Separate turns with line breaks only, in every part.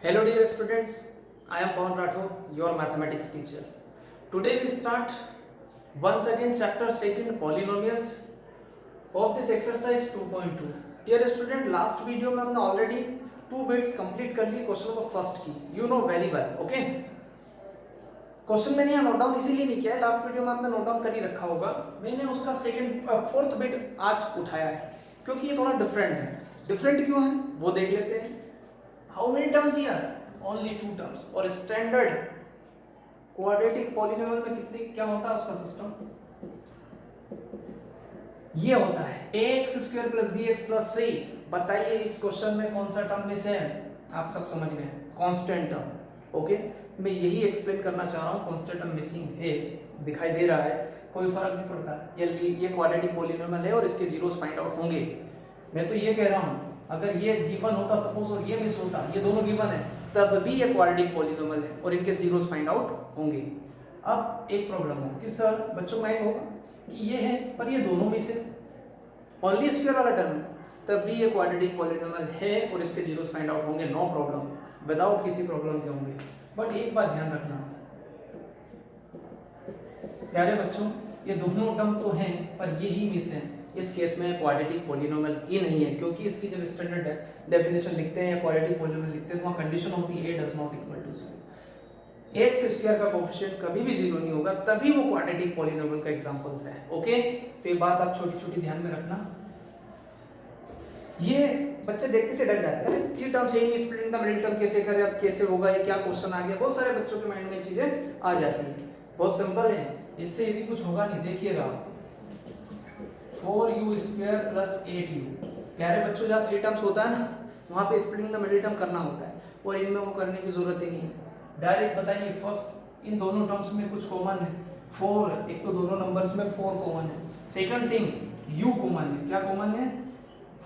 Hello dear students, I am Pawan Rathore, your mathematics teacher. Today we start once again chapter 2 polynomials of this exercise 2.2. Dear student, last video में हमने already 2 bits complete कर ली question को first की. You know very well, okay? Question मैंने यहाँ note down इसीलिए नहीं किया है, लास्ट वीडियो में आपने नोट डाउन कर ही रखा होगा. मैंने उसका फोर्थ बिट आज उठाया है क्योंकि ये थोड़ा डिफरेंट है. डिफरेंट क्यों है वो देख लेते हैं. How many terms here? Only 2 terms. और स्टैंडर्ड क्वाड्रेटिक पॉलिनोमियल में कितने क्या होता है उसका सिस्टम? ये होता है ax² + bx + c. बताइए इस क्वेश्चन में कौन सा टर्म मिस है? आप सब समझ गए, कांस्टेंट टर्म. ओके, मैं यही एक्सप्लेन करना चाह रहा हूँ. कांस्टेंट टर्म मिसिंग है, दिखाई दे रहा है, कोई फर्क नहीं पड़ता. ये क्वाड्रेटिक पॉलिनोमियल है और इसके जीरोस फाइंड आउट होंगे. मैं तो ये कह रहा हूँ अगर ये गिवन होता सपोज और ये मिस होता, ये दोनों गिवन है, तब भी ये क्वाड्रेटिक पॉलिनोमियल है और इनके जीरोस फाइंड आउट होंगे. अब एक प्रॉब्लम हो कि सर बच्चों माइंड होगा कि ये है पर ये दोनों में से ओनली स्क्वायर वाला टर्म है, तब भी ये क्वाड्रेटिक पॉलिनोमियल है और इसके जीरोस फाइंड आउट होंगे. नो प्रॉब्लम, विदाउट किसी प्रॉब्लम के होंगे. बट एक बात ध्यान रखना प्यारे बच्चों, ये दोनों टर्म तो हैं पर यही मिस है. इस केस में क्वाड्रेटिक पॉलिनोमियल ही नहीं है क्योंकि इसकी जब स्टैंडर्ड डेफिनेशन लिखते हैं या क्वाड्रेटिक पॉलिनोमियल लिखते हैं तो वहाँ कंडीशन होती है a does not equal to 0. x² का कोएफिशिएंट कभी भी 0 नहीं होगा, तभी वो क्वाड्रेटिक पॉलिनोमियल का एग्जांपल्स है. ओके, तो ये बात आप छोटी छोटी ध्यान में रखना. ये बच्चे देखते से डर जाते हैं, 3 टर्म्स है, स्प्लिटिंग द मिडिल टर्म कैसे करें, अब कैसे होगा, ये क्या क्वेश्चन आ गया. बहुत सारे बच्चों के माइंड में चीजें आ जाती है. बहुत सिंपल है, इससे इजी कुछ होगा नहीं. देखिएगा 4u² + 8u. प्यारे बच्चों, जहाँ 3 टर्म्स होता है ना, वहाँ पे स्प्लिटिंग द मिडिल टर्म करना होता है और इनमें वो करने की जरूरत ही नहीं है. डायरेक्ट बताइए फर्स्ट इन दोनों टर्म्स में कुछ कॉमन है. 4, एक तो दोनों नंबर्स में 4 कॉमन है. सेकंड थिंग u कॉमन है. क्या कॉमन है?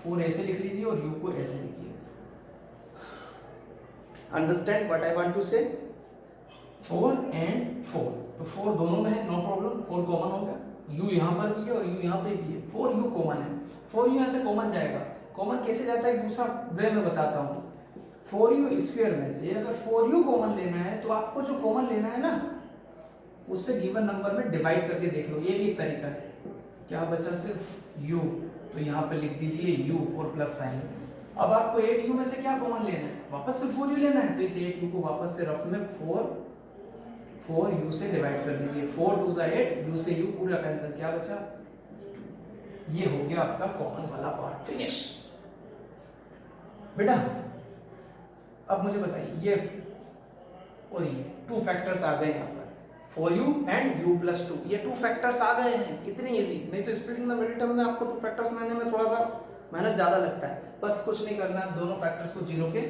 4 ऐसे लिख लीजिए और u को ऐसे लिखिए. Understand what I want to say? 4 and 4, तो 4 दोनों में है, नो प्रॉब्लम. 4 कॉमन हो गया, u यहाँ पर भी है और u यहाँ पे भी है. 4u कॉमन है. 4u यहाँ से कॉमन जाएगा. कॉमन कैसे जाता है दूसरा वे में बताता हूँ. 4u² में से अगर 4u कॉमन लेना है तो आपको जो कॉमन लेना है ना, उससे गिवन नंबर में डिवाइड करके देख लो. ये भी एक तरीका है. क्या बचा? सिर्फ u, तो यहाँ पे लिख दीजिए u और प्लस साइन. अब आपको 8u में से क्या कॉमन लेना है? वापस से 4u लेना है, तो इस 8u को वापस से रफ में 4u से डिवाइड कर दीजिए. 4 2 8, u से u पूरा कैंसिल. क्या बचा? ये हो गया आपका कॉमन वाला पार्ट. फिनिश बेटा. अब मुझे बताइए ये और ये 2 फैक्टर्स आ गए यहाँ पर, 4u and u + 2. ये 2 फैक्टर्स आ गए हैं. कितने इजी. नहीं तो स्प्लिटिंग द मिडिल टर्म में आपको 2 फैक्टर्स लाने में थोड़ा सा मेहनत ज्यादा लगता है. बस कुछ नहीं करना, आप दोनों फैक्टर्स को 0 के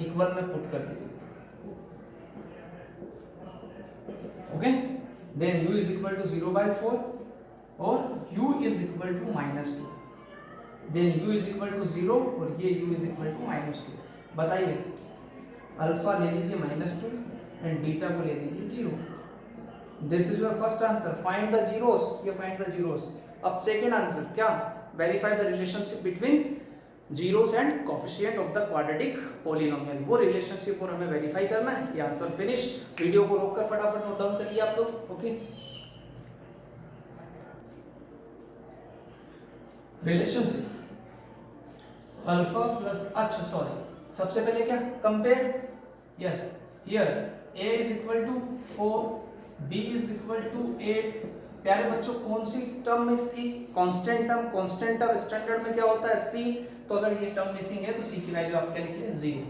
इक्वल में पुट कर दीजिए. ओके, देन u = 0/4 और u = -2. देन u = 0 और ये u = -2. बताइए, अल्फा ले लीजिए -2 एंड बीटा को ले लीजिए 0. This is your first answer. Find the zeros. ये फाइंड द जीरोस. अब सेकंड आंसर क्या? Verify the relationship between zeros and coefficient of the quadratic polynomial. वो रिलेशनशिप और हमें वेरीफाई करना है. ये आंसर फिनिश. वीडियो को रोककर फटाफट नोट डाउन करिए आप लोग. ओके, रिलेशनशिप अल्फा प्लस, अच्छा सॉरी, सबसे पहले क्या? Compare. Yes, here a = 4, b = 8. प्यारे बच्चों, कौन सी टर्म मिस थी? Constant term. Constant term standard में क्या होता है? c. तो अगर ये टर्म मिसिंग है तो c की वैल्यू आप क्या लिख लें? 0.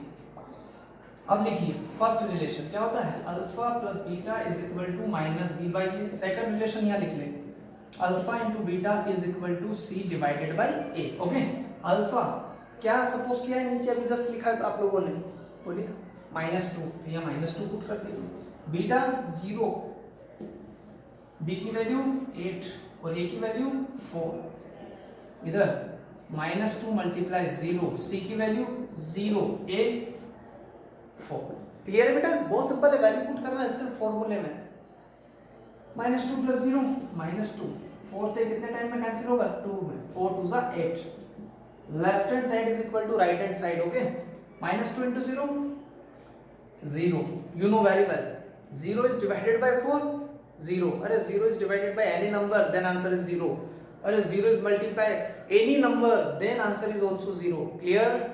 अब लिखिए फर्स्ट रिलेशन क्या होता है? Alpha plus beta is equal to -b/a. Second relation यहाँ लिख लें, alpha into beta is equal to c divided by a. Okay, alpha क्या सपोज किया है? नीचे अभी जस्ट लिखा है तो आप लोगों ने बोलिए -2, यहाँ -2 पुट कर दीजिए. बीटा 0, b की वैल्यू 8 और a की वैल्यू 4. इधर -2 × 0, c की वैल्यू 0, a 4. क्लियर है बेटा? बहुत सिंपल है. वैल्यू पुट करना है सिर्फ फॉर्मूले में. -2 + 0 -2. 4 से कितने टाइम में कैंसिल होगा? 2 में. 4 2 8. Left hand side is equal to right hand side. Okay, -2 into 0 0, you know very well. 0 is divided by 4 0. अरे 0 is divided by any number, then answer is 0. अरे 0 is multiplied any number, then answer is also 0. Clear?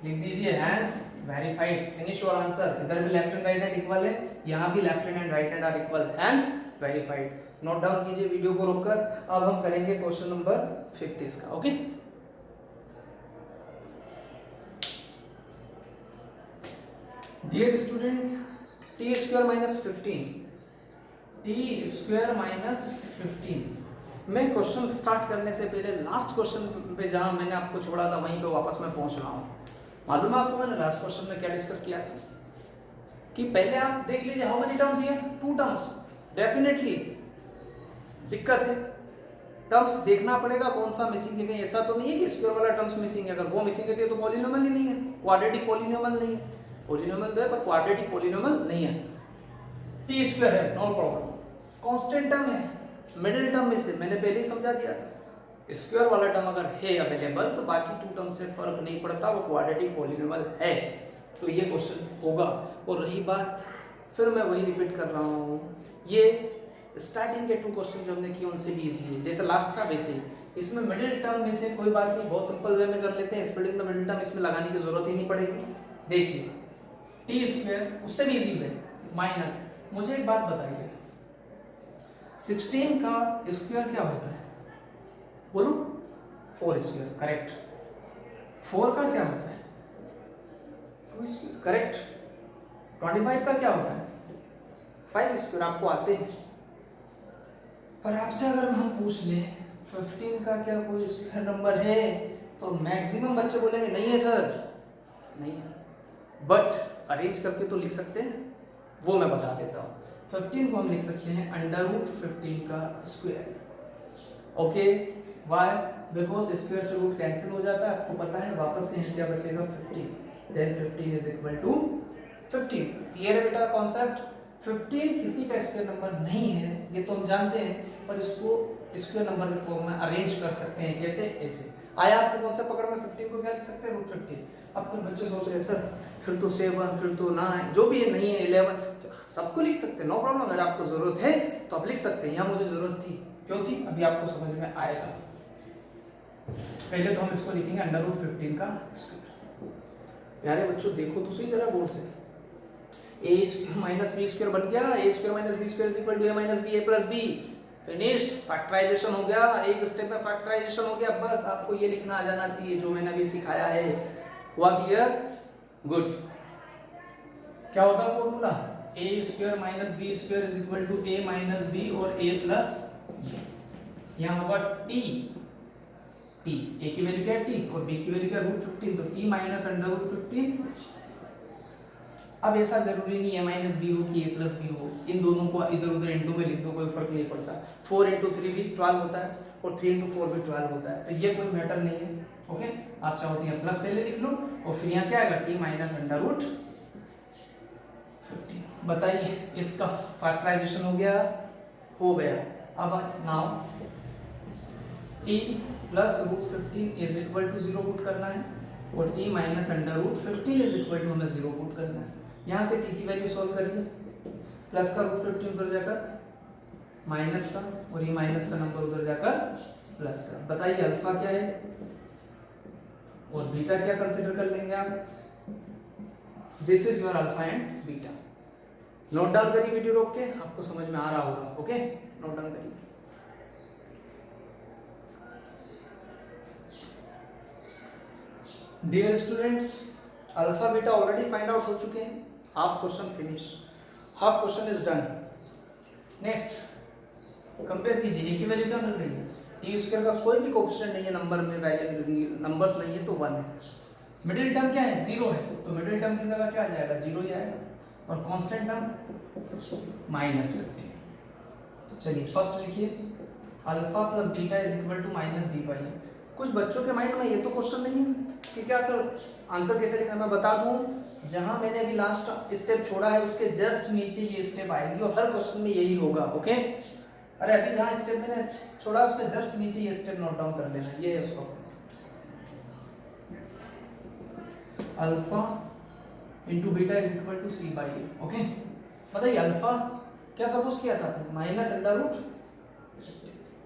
लिख दीजिए hands verified. Finish your answer. इधर भी left and right hand equal है, यहाँ भी left hand and right hand are equal. hands verified. Note down कीजिए video को रोककर. अब हम करेंगे क्वेश्चन नंबर 5 इसका. Okay, dear student, t square minus 15. मैं क्वेश्चन स्टार्ट करने से पहले लास्ट क्वेश्चन पे जहां मैंने आपको छोड़ा था वहीं पे वापस मैं पहुंच रहा हूं. मालूम है आपको मैंने लास्ट क्वेश्चन में क्या डिस्कस किया था कि पहले आप देख लीजिए how many terms here, 2 terms. Definitely दिक्कत है, टर्म्स देखना पड़ेगा कौन सा मिसिंग है. कहीं ऐसा तो नहीं है कि स्क्वायर वाला टर्म्स मिसिंग है. अगर वो मिसिंग है तो पॉलिनोमियल ही नहीं है, क्वाड्रेटिक पॉलिनोमियल नहीं है. पॉलिनोमियल तो है पर क्वाड्रेटिक पॉलिनोमियल नहीं है. टी स्क्वायर है, नो प्रॉब्लम. कांस्टेंट टर्म है, मिडिल टर्म में से मैंने पहले ही समझा दिया था. स्क्वायर वाला टर्म अगर है अवेलेबल तो बाकी 2 टर्म से फर्क नहीं पड़ता, वो क्वाड्रेटिक पॉलिनोमियल है. तो ये क्वेश्चन होगा. और रही बात, फिर मैं वही रिपीट कर रहा हूँ, ये स्टार्टिंग के 2 क्वेश्चन जो हमने किए उनसे भी इजी है. जैसे लास्ट था वैसे ही इसमें मिडिल टर्म में से कोई बात नहीं, बहुत सिंपल वे में कर लेते हैं. स्प्लिटिंग द मिडिल टर्म इसमें लगाने की जरूरत ही नहीं पड़ेगी. देखिए टी स्क्वायर उससे भी इजी है माइनस. मुझे एक बात बताइए, 16 का स्क्वायर क्या होता है? बोलो. 4 स्क्वायर. करेक्ट. 4 का क्या होता है? 2 स्क्वायर. करेक्ट. 25 का क्या होता है? 5 स्क्वायर. आपको आते हैं, पर आपसे अगर हम पूछ लें 15 का क्या कोई स्क्वायर नंबर है, तो मैक्सिमम बच्चे बोलेंगे नहीं है सर, नहीं है. बट अरेंज करके तो लिख सकते हैं, वो मैं बता देता हूँ. 15 को हम लिख सकते हैं √15 का square. Okay, why? Because square से रूट कैंसिल हो जाता है, आपको पता है. वापस से क्या बचेगा? 15. Then 15 is equal to 15. Clear है बेटा कॉन्सेप्ट? 15 किसी का स्क्वायर नंबर नहीं है, ये तो हम जानते हैं, पर इसको स्क्वायर नंबर के फॉर्म में अरेंज कर सकते हैं. कैसे? ऐसे. आया आपको कॉन्सेप्ट पकड़ में? 15 को क्या लिख सकते हैं? √15. अब कुछ बच्चे सोच रहे हैं सर फिर तो 7, फिर तो 9, जो भी है नहीं है 11, सबको लिख सकते हैं, नो प्रॉब्लम. अगर आपको जरूरत है तो आप लिख सकते हैं. यहाँ मुझे जरूरत थी, क्यों थी अभी आपको समझ में आएगा. पहले तो हम इसको लिखेंगे √15 का स्क्वायर. प्यारे बच्चों देखो तो सही जरा गौर से. a square minus b square बन गया. a square minus b square is equal to a minus b, a plus b. Finish. Factorisation हो गया, एक स्टेप में फैक्टराइजेशन हो गया. बस आपको ये लिखना आ जाना चाहिए जो मैंने अभी सिखाया है. हुआ क्लियर? गुड. क्या होता है formula? a square minus b square is equal to a minus b और a प्लस b. यहाँ होगा t. a की वैल्यू क्या है? t, और b की वैल्यू क्या है? √15. तो t माइनस √15. अब ऐसा जरूरी नहीं है माइनस बी हो कि a प्लस बी हो, इन दोनों को इधर उधर इंटू में लिख दो, कोई फर्क नहीं पड़ता. 4 into 3 भी 12 होता है और 3 into 4 भी 12 होता है, तो ये कोई मैटर नहीं है. ओके, आप चाहो तो यहाँ प्लस पहले लिख लो और फिर यहाँ क्या आएगा? t minus √15. बताइए इसका फैक्टराइजेशन हो गया? हो गया. अब now t plus √15 is equal to 0 put करना है और t minus √15 is equal to हमें 0 पुट करना है. यहाँ से t की वैल्यू सॉल्व करिए. प्लस का √15 उधर जाकर माइनस का, और ये माइनस का नंबर उधर जाकर प्लस का. बताइए अल्फा क्या है और बीटा क्या कंसीडर कर लेंगे आप? This is your alpha and beta. Note down करिए वीडियो रोक के, आपको समझ में आ रहा होगा. ओके, नोट डाउन करिए. Dear students, alpha beta already find out हो चुके हैं. Half question finish, half question is done. Next compare कीजिए. ए की वैल्यू क्या मिल रही है? टी स्क्वायर का कोई भी कोएफिशिएंट नहीं है नंबर में, वैल्यू नंबर्स नहीं है तो 1 है. मिडिल टर्म क्या है? 0 है, तो मिडिल टर्म की जगह क्या आ जाएगा? 0 ही आएगा. और कांस्टेंट टर्म -15. चलिए फर्स्ट लिखिए, alpha plus beta is equal to -b/a. कुछ बच्चों के माइंड में ये तो क्वेश्चन नहीं है कि क्या सर आंसर कैसे लिखना. मैं बता दूं, जहां मैंने अभी लास्ट स्टेप छोड़ा है उसके जस्ट नीचे ये स्टेप आएगी और हर क्वेश्चन में यही होगा. ओके, अरे अभी जहां स्टेप मैंने छोड़ा उसके जस्ट नीचे ये स्टेप नोट डाउन कर लेना. ये है उसका. Alpha into beta is equal to c by a. Okay, बताइए अल्फा क्या सपोज किया था, माइनस अंडर रूट,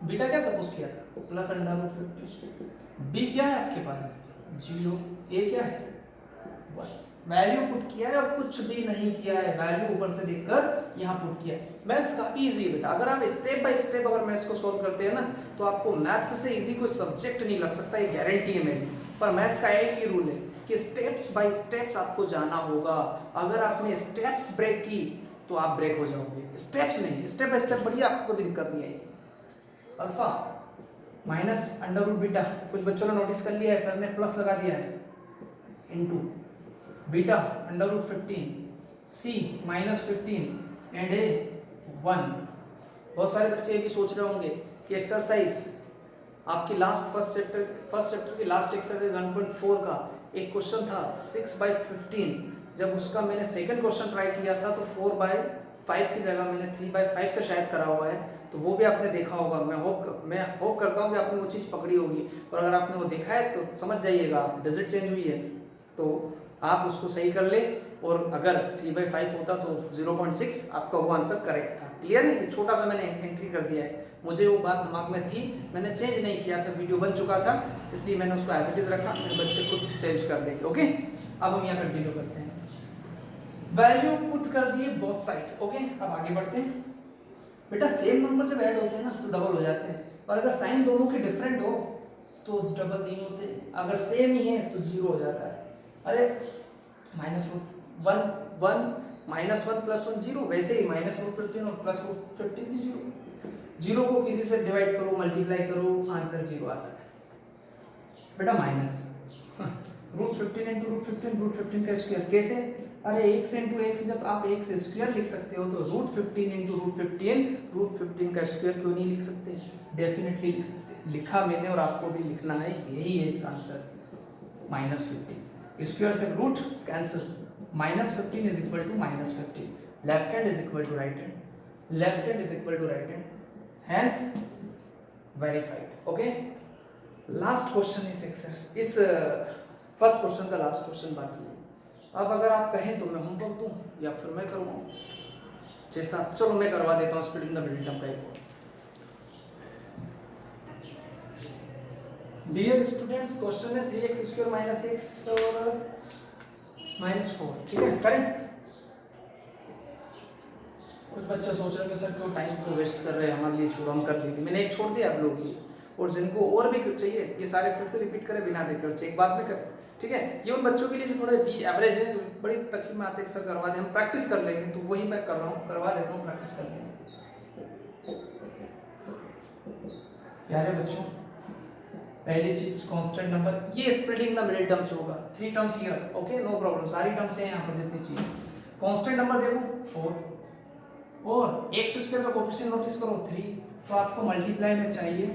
बीटा क्या सपोज किया था, प्लस अंडर रूट 50, बी क्या है आपके पास, 0, ए क्या है 1। वैल्यू पुट किया है और कुछ भी नहीं किया है, वैल्यू ऊपर से देखकर यहाँ पुट किया है। मैथ्स काफी इजी है बेटा, अगर आप स्टेप बाय स्टेप अगर मैथ्स को सॉल्व करते हैं ना तो आपको मैथ्स से इजी कोई सब्जेक्ट नहीं लग सकता, ये गारंटी है मेरी। पर मैथ्स का एक ही रूल है कि स्टेप्स बाय स्टेप्स आपको जाना होगा। अगर आपने स्टेप्स ब्रेक की तो आप ब्रेक हो जाओगे, स्टेप्स नहीं, स्टेप बाय स्टेप बढ़िया, आपको कोई दिक्कत नहीं आएगी। Alpha minus under root beta, कुछ बच्चों ने नोटिस कर लिया है, सर ने प्लस लगा दिया है, into beta under root 15, c minus 15 and a 1। बहुत सारे बच्चे ये भी सोच रहे होंगे कि एक्सरसाइज आपकी फर्स्ट चैप्टर की लास्ट एक्सरसाइज 1.4 का एक क्वेश्चन था 6/15, जब उसका मैंने सेकंड क्वेश्चन ट्राई किया था तो 4/5 की जगह मैंने 3/5 से शायद करा हुआ है, तो वो भी आपने देखा होगा। मैं होप करता हूँ कि आपने वो चीज़ पकड़ी होगी, और अगर आपने वो देखा है तो समझ जाइएगा डिजिट चेंज हुई है तो आप उसको सही कर ले, और अगर 3/5 होता तो 0.6 आपका वो आंसर करेक्ट था। क्लियर है, ये छोटा सा मैंने एंट्री कर दिया है, मुझे वो बात दिमाग में थी, मैंने चेंज नहीं किया था, वीडियो बन चुका था इसलिए मैंने उसको एज इट इज रखा, मेरे बच्चे खुद चेंज कर देंगे। ओके, अब हम यहाँ कंटिन्यू करते हैं। वैल्यू पुट कर दिए बोथ साइड। ओके, अब आगे बढ़ते हैं। बेटा सेम नंबर जब ऐड होते हैं ना तो डबल हो जाते हैं, और अगर साइन दोनों के डिफरेंट हो तो डबल नहीं होते, अगर सेम ही है तो 0 हो जाता है। अरे -1 -1 + 1 0, वैसे ही -√15 और +√15 भी 0। 0 को किसी से डिवाइड करो, मल्टीप्लाई करो, आंसर 0 आता है। बेटा माइनस √15 × √15 का स्क्वायर कैसे, अरे 1 से × 1 से जब आप 1 से स्क्वायर लिख सकते हो तो √15 × √15 का स्क्वायर क्यों नहीं लिख सकते, डेफिनेटली लिख सकते। लिखा मैंने और आपको भी लिखना है, यही है इसका आंसर -15। स्क्वायर से root cancel, -15 is equal to -15, left hand is equal to right hand, left hand is equal to right hand, hence verified. Okay, last question इस एक्सरसाइज, इस फर्स्ट क्वेश्चन का लास्ट क्वेश्चन बाकी है। अब अगर आप कहें तो मैं होमवर्क दूं या फिर मैं करवाऊं, जैसा, चलो मैं करवा देता हूँ split in the middle term का एक। डियर स्टूडेंट्स, क्वेश्चन है 3x² - x और -4, ठीक है, करें। कुछ बच्चे सोच रहे हैं कि सर क्यों टाइम को वेस्ट कर रहे हैं, हमारे लिए छोड़ो, हम कर लेंगे। मैंने एक छोड़ दिया आप लोगों की, और जिनको और भी कुछ चाहिए ये सारे फिर से रिपीट करें बिना देखे, चेक बाद में करें, ठीक है। ये उन बच्चों के लिए जो थोड़े बी एवरेज है, जो बड़ी तकलीफ में आते सर करवा दें, हम प्रैक्टिस कर लेंगे, तो वही मैं कर रहा हूँ, करवा देता हूँ, प्रैक्टिस कर लेंगे। प्यारे बच्चों, पहली चीज कांस्टेंट नंबर, ये स्प्लिटिंग द मिडिल टर्म्स होगा, 3 terms here, okay, no problem, सारी टर्म्स हैं यहाँ पर जितनी चाहिए। कांस्टेंट नंबर देखो 4, और x² का कोएफिशिएंट नोटिस करो 3, तो आपको मल्टीप्लाई में चाहिए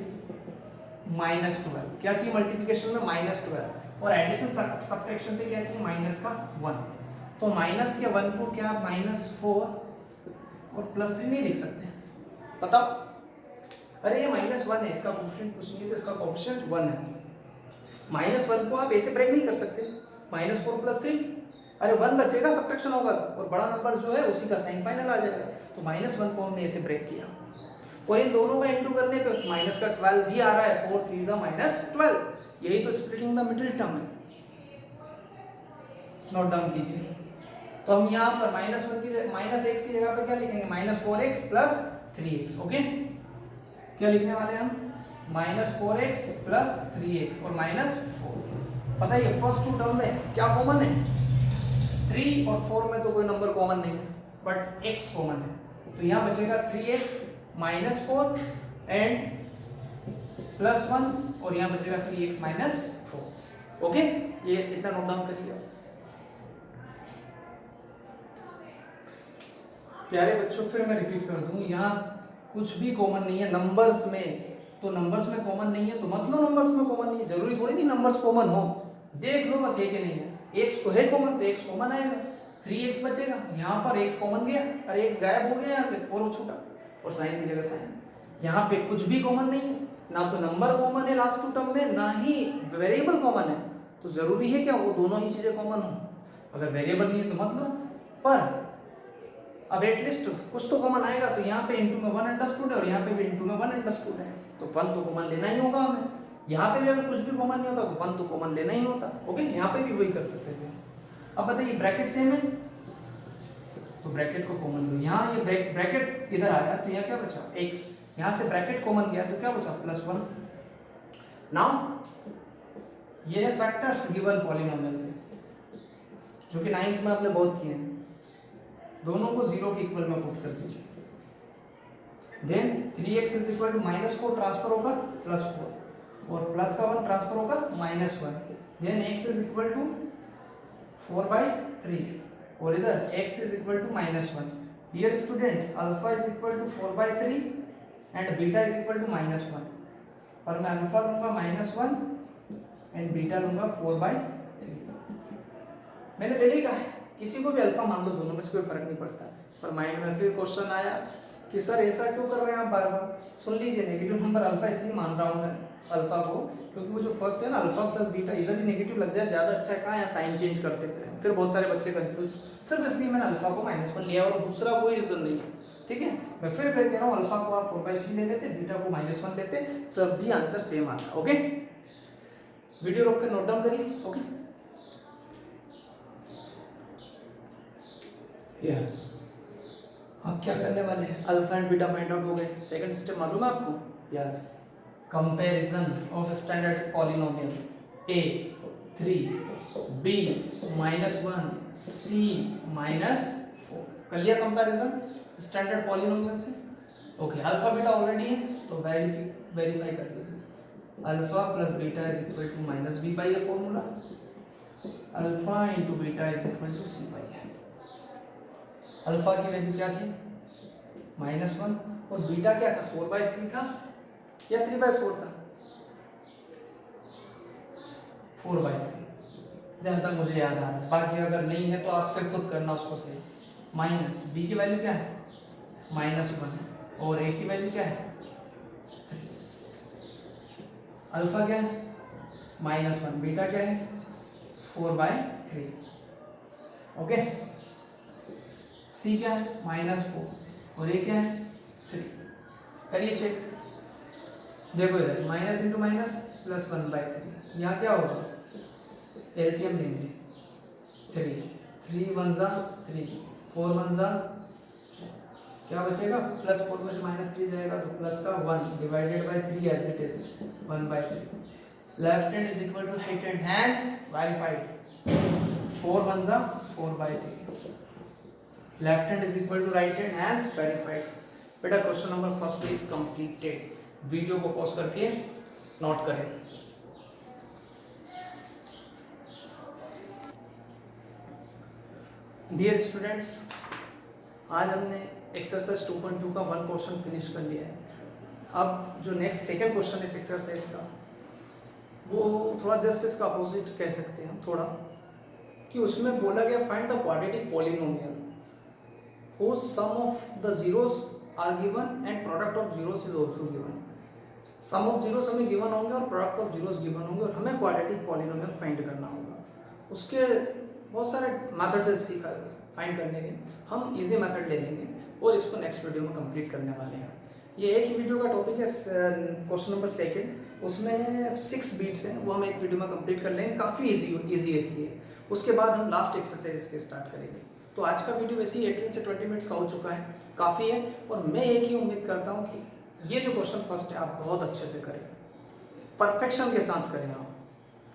-12, क्या चाहिए मल्टीप्लिकेशन में -12, और एडिशन सब्ट्रैक्शन पे क्या चाहिए -1। तो माइनस के 1 को क्या -4 और +3 नहीं लिख सकते, बताओ। अरे ये -1 है, इसका कोएफिशिएंट कुछ नहीं, तो इसका कोएफिशिएंट 1 है। -1 को आप ऐसे ब्रेक नहीं कर सकते, -4 + 3, अरे 1 बचेगा, सब्ट्रैक्शन होगा तो, और बड़ा नंबर जो है उसी का साइन फाइनल आ जाएगा, तो -1 को हमने ऐसे ब्रेक किया, और इन दोनों का इंटू करने पे माइनस का 12 भी आ रहा है, 4 3 -12, यही तो स्प्लिटिंग द मिडिल टर्म है। नोट डाउन कीजिए। तो हम यहाँ पर -1 की -x की जगह पे क्या लिखेंगे, -4x + 3x। ओके, क्या लिखने वाले हैं हम, -4x + 3x और -4। पता है ये फर्स्ट टू टर्म में क्या कॉमन है, 3 और 4 में तो कोई नंबर कॉमन नहीं है, बट x कॉमन है, तो यहाँ बचेगा 3x -4 एंड +1, और यहाँ बचेगा 3x -4। ओके, ये इतना नोट डाउन करिए। प्यारे बच्चों, फिर मैं रिपीट कर दूं, यहाँ कुछ भी कॉमन नहीं है नंबर्स में, तो नंबर्स में कॉमन नहीं है तो मत लो, नंबर्स में कॉमन नहीं है, जरूरी थोड़ी नहीं नंबर्स कॉमन हो, देख लो बस है कि नहीं है। x तो है कॉमन, तो x कॉमन आएगा, 3x बचेगा, यहाँ पर x कॉमन गया, अरे x गायब हो गया यहाँ से, 4 छूटा, और साइन की जगह साइन। यहाँ पे कुछ भी कॉमन नहीं है, ना तो नंबर कॉमन है लास्ट टू टर्म में, ना ही वेरिएबल कॉमन है, तो जरूरी है क्या वो दोनों ही चीजें कॉमन हो? अगर वेरिएबल नहीं है तो मत लो, पर अब एटलीस्ट कुछ तो कॉमन आएगा। तो यहाँ पे इनटू में 1 अंडरस्टूड है और यहाँ पे भी इनटू में 1 अंडरस्टूड है, तो 1 तो कॉमन लेना ही होगा हमें। यहाँ पे भी अगर कुछ भी कॉमन नहीं होता तो 1 तो कॉमन लेना ही होता। ओके, यहाँ पे भी वही कर सकते थे। अब बताइए ब्रैकेट सेम है तो ब्रैकेट को कॉमन लो। यहाँ ये ब्रैकेट इधर आया तो यहाँ क्या बचा x, यहाँ से ब्रैकेट कॉमन गया तो क्या बचा +1। नाउ ये है फैक्टर्स गिवन पॉलिनोमियल के, जो कि 9th में आपने बहुत किए हैं। दोनों को 0 के इक्वल में पुट कर दीजिए। Then 3x is equal to -4 transfer होगा +4 और प्लस का 1 ट्रांसफर होगा -1। Then x is equal to 4/3 और इधर x is equal to -1। Dear students, alpha is equal to 4/3 and beta is equal to -1, पर मैं अल्फा लूंगा -1 एंड बीटा लूंगा 4/3। मैंने पहले कहा है किसी को भी अल्फा मान लो, दोनों में से कोई फर्क नहीं पड़ता। पर माइंड में फिर क्वेश्चन आया कि सर ऐसा क्यों कर रहे हैं आप बार बार? सुन लीजिए, नेगेटिव नंबर अल्फा इसलिए मान रहा हूँ मैं अल्फा को, क्योंकि वो जो फर्स्ट है ना अल्फा प्लस बीटा, इधर ही नेगेटिव लग जाए ज़्यादा अच्छा है। कहाँ यहाँ साइन चेंज करते फिर बहुत सारे बच्चे कंफ्यूज, सिर्फ इसलिए मैंने अल्फा को -1 लिया और दूसरा कोई रीजन नहीं है। ठीक है, मैं फिर कह रहा हूँ अल्फा को आप 4/3 ले लेते, बीटा को -1 लेते, तब भी आंसर सेम आता। ओके, वीडियो रोक कर नोट डाउन करिए। ओके, अब क्या करने वाले हैं? Alpha and beta find out हो गए। सेकंड स्टेप मालूम है आपको? Yes, comparison of standard polynomial a 3 b -1 c -4। कर लिया कंपैरिजन स्टैंडर्ड पॉलिनोमियल से। ओके, अल्फा बीटा ऑलरेडी है तो वेरीफाई कर लीजिए। Alpha plus beta is equal to -b by ये फॉर्मूला, alpha into beta is equal to c by है। अल्फा की वैल्यू क्या थी? -1 और बीटा क्या था? 4/3 था या 3/4 था? 4/3 जहाँ तक मुझे याद आ रहा है। बाकी अगर नहीं है तो आप फिर खुद करना उसको सही। माइनस बी की वैल्यू क्या है? -1 और ए की वैल्यू क्या है? 3। अल्फा क्या है? -1, बीटा क्या है? 4/3। ओके, सी क्या है? -4 और ये क्या है? 3। करिए चेक, देखो इधर माइनस इंटू माइनस +1/3, यहाँ क्या होगा? एलसीएम लेंगे 3 1 जा 3 4 1 जा, क्या बचेगा? +4 में से -3 जाएगा तो प्लस का 1 divided by 3 as it is 1/3। Left hand is equal to right hand, hands verified. 4 1 जा 4/3, left hand is equal to right hand, hands verified. बेटा question number first is completed. Video को पॉज करके note करें। Dear students, आज हमने exercise 2.2 का 1 question finish कर लिया है। अब जो नेक्स्ट सेकंड क्वेश्चन है इस एक्सरसाइज का, वो थोड़ा जस्ट इसका अपोजिट कह सकते हैं थोड़ा, कि उसमें बोला गया find the quadratic polynomial whose sum of the zeros are given and product of zeros is also given। Sum of zeros हमें गिवन होंगे और प्रोडक्ट ऑफ जीरोस गिवन होंगे और हमें क्वाड्रेटिक पॉलिनोमियल फाइंड करना होगा। उसके बहुत सारे मेथड्स है सीखा फाइंड करने के, हम इजी मेथड ले लेंगे और इसको नेक्स्ट वीडियो में कंप्लीट करने वाले हैं। ये एक ही वीडियो का टॉपिक है क्वेश्चन नंबर सेकंड, उसमें 6 बीट्स हैं, वो हम एक वीडियो में कंप्लीट कर लेंगे, काफ़ी इजी है इसलिए। उसके बाद हम लास्ट एक्सरसाइज इसके स्टार्ट करेंगे। तो आज का वीडियो वैसे ही 18 से 20 मिनट्स का हो चुका है, काफ़ी है। और मैं एक ही उम्मीद करता हूँ कि ये जो क्वेश्चन फर्स्ट है आप बहुत अच्छे से करें, परफेक्शन के साथ करें आप,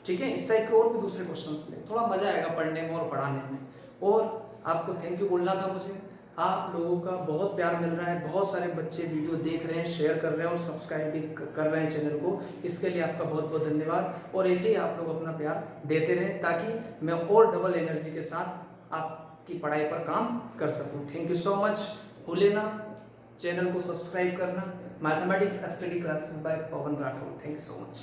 ठीक है। इस टाइप के और भी दूसरे क्वेश्चंस लें, थोड़ा मज़ा आएगा पढ़ने में और पढ़ाने में। और आपको थैंक यू बोलना था मुझे, आप लोगों का बहुत प्यार मिल रहा है, बहुत सारे बच्चे वीडियो देख रहे हैं, शेयर कर रहे हैं और सब्सक्राइब भी कर रहे हैं चैनल को। इसके लिए आपका बहुत बहुत धन्यवाद। और ऐसे ही आप लोग अपना प्यार देते रहें ताकि मैं और डबल एनर्जी के साथ आपकी पढ़ाई पर काम कर सकूं। Thank you so much. भूले ना चैनल को सब्सक्राइब करना। Mathematics study classes bye Pawan Rathore. Thank you so much.